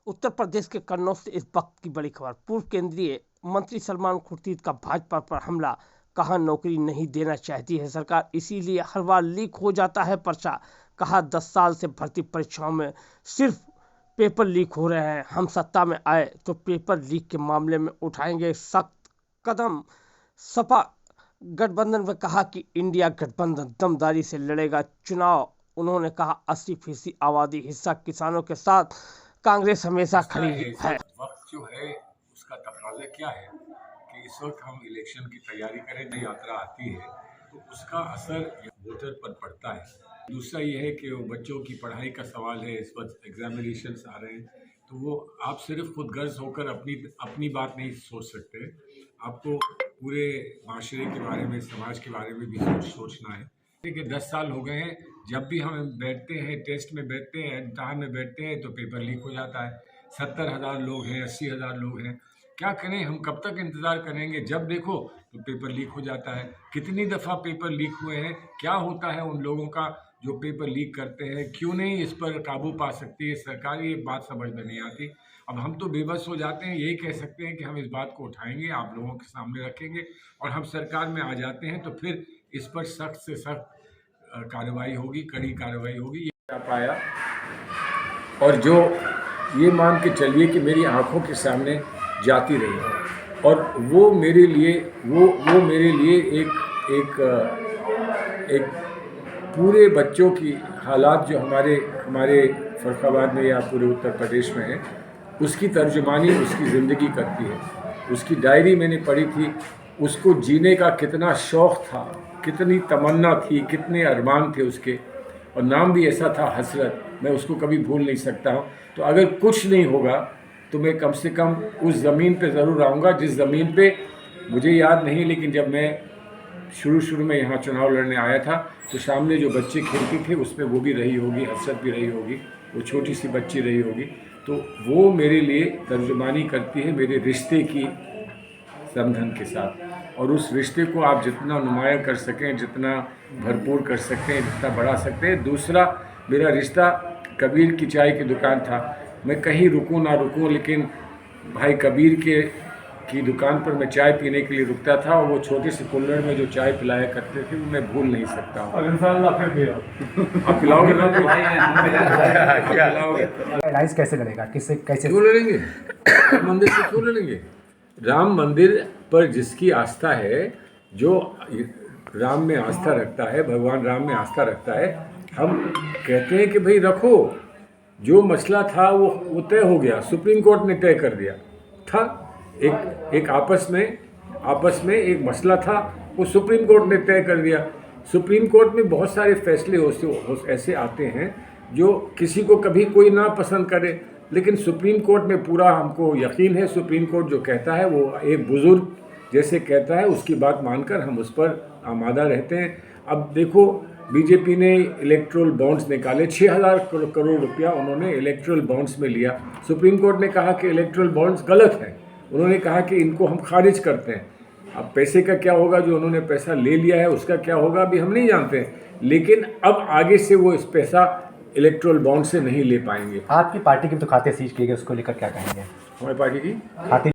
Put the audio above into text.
उत्तर प्रदेश के कन्नौज से इस वक्त की बड़ी खबर। पूर्व केंद्रीय मंत्री सलमान खुर्शीद का भाजपा पर हमला। कहा नौकरी नहीं देना चाहती है सरकार, इसीलिए हर बार लीक हो जाता है पर्चा। कहा 10 साल से भर्ती परीक्षाओं में सिर्फ पेपर लीक हो रहे हैं। हम सत्ता में आए तो पेपर लीक के मामले में उठाएंगे सख्त कदम। सपा गठबंधन में कहा कि इंडिया गठबंधन दमदारी से लड़ेगा चुनाव। उन्होंने कहा 80% आबादी हिस्सा किसानों के साथ कांग्रेस हमेशा खड़ी है। वक्त जो है उसका तकाजा क्या है कि इस वक्त हम इलेक्शन की तैयारी करें, नई यात्रा आती है तो उसका असर वोटर पर पड़ता है। दूसरा ये है कि वो बच्चों की पढ़ाई का सवाल है, इस वक्त एग्जामिनेशंस आ रहे हैं तो वो आप सिर्फ खुद गर्ज होकर अपनी बात नहीं सोच सकते, आपको पूरे माशरे के बारे में, समाज के बारे में भी सोचना है। देखिए 10 साल हो गए हैं, जब भी हम बैठते हैं, टेस्ट में बैठते हैं, इम्तहान में बैठते हैं तो पेपर लीक हो जाता है। 70,000 लोग हैं, 80,000 लोग हैं, क्या करें हम? कब तक इंतज़ार करेंगे? जब देखो तो पेपर लीक हो जाता है। कितनी दफ़ा पेपर लीक हुए हैं? क्या होता है उन लोगों का जो पेपर लीक करते हैं? क्यों नहीं इस पर काबू पा सकती है सरकार? ये बात समझ में नहीं आती। अब हम तो बेबस हो जाते हैं। यही कह सकते हैं कि हम इस बात को उठाएंगे, आप लोगों के सामने रखेंगे और हम सरकार में आ जाते हैं तो फिर इस पर सख्त से सख्त कार्रवाई होगी, कड़ी कार्रवाई होगी। ये पाया और जो ये मान के चलिए कि मेरी आंखों के सामने जाती रही और वो मेरे लिए एक पूरे बच्चों की हालात जो हमारे फर्रुखाबाद में या पूरे उत्तर प्रदेश में है, उसकी तर्जुमानी उसकी ज़िंदगी करती है। उसकी डायरी मैंने पढ़ी थी, उसको जीने का कितना शौक़ था, कितनी तमन्ना थी, कितने अरमान थे उसके, और नाम भी ऐसा था हसरत। मैं उसको कभी भूल नहीं सकता हूँ। तो अगर कुछ नहीं होगा तो मैं कम से कम उस ज़मीन पे ज़रूर आऊँगा जिस ज़मीन पे, मुझे याद नहीं लेकिन जब मैं शुरू में यहाँ चुनाव लड़ने आया था तो सामने जो बच्चे खेलते थे उस पर वो भी रही होगी, हसरत भी रही होगी, वो छोटी सी बच्ची रही होगी। तो वो मेरे लिए तर्जुमानी करती है मेरे रिश्ते की समधन के साथ, और उस रिश्ते को आप जितना नुमायाँ कर सकें, जितना भरपूर कर सकते हैं, जितना बढ़ा सकते हैं। दूसरा, मेरा रिश्ता कबीर की चाय की दुकान था। मैं कहीं रुकूं ना रुकूं, लेकिन भाई कबीर की दुकान पर मैं चाय पीने के लिए रुकता था और वो छोटे से कुल्हड़ में जो चाय पिलाया करते थे वो मैं भूल नहीं सकता हूँ। अब इंशाल्लाह फिर पियो। आप पिलाओगे ना? पिलाओगे? अलायंस कैसे लड़ेगा? किससे कैसे? क्यों लड़ेंगे? राम मंदिर से क्यों लड़ेंगे? राम मंदिर पर जिसकी आस्था है, जो राम में आस्था रखता है, भगवान राम में आस्था रखता है, हम कहते हैं कि भाई रखो। जो मसला था वो तय हो गया, सुप्रीम कोर्ट ने तय कर दिया था। एक आपस में एक मसला था, वो सुप्रीम कोर्ट ने तय कर दिया। सुप्रीम कोर्ट में बहुत सारे फैसले ऐसे आते हैं जो किसी को कभी कोई ना पसंद करे, लेकिन सुप्रीम कोर्ट में पूरा हमको यकीन है। सुप्रीम कोर्ट जो कहता है वो एक बुजुर्ग जैसे कहता है, उसकी बात मानकर हम उस पर आमादा रहते हैं। अब देखो, बीजेपी ने इलेक्ट्रल बॉन्ड्स निकाले, 6,000 करोड़ रुपया उन्होंने इलेक्ट्रल बॉन्ड्स में लिया। सुप्रीम कोर्ट ने कहा कि इलेक्ट्रल बॉन्ड्स गलत हैं, उन्होंने कहा कि इनको हम खारिज करते हैं। अब पैसे का क्या होगा, जो उन्होंने पैसा ले लिया है उसका क्या होगा अभी हम नहीं जानते हैं, लेकिन अब आगे से वो इस पैसा इलेक्ट्रल बॉन्ड से नहीं ले पाएंगे। आपकी पार्टी के तो खाते सीज किए गए, उसको लेकर क्या कहेंगे? हमारी पार्टी की खाते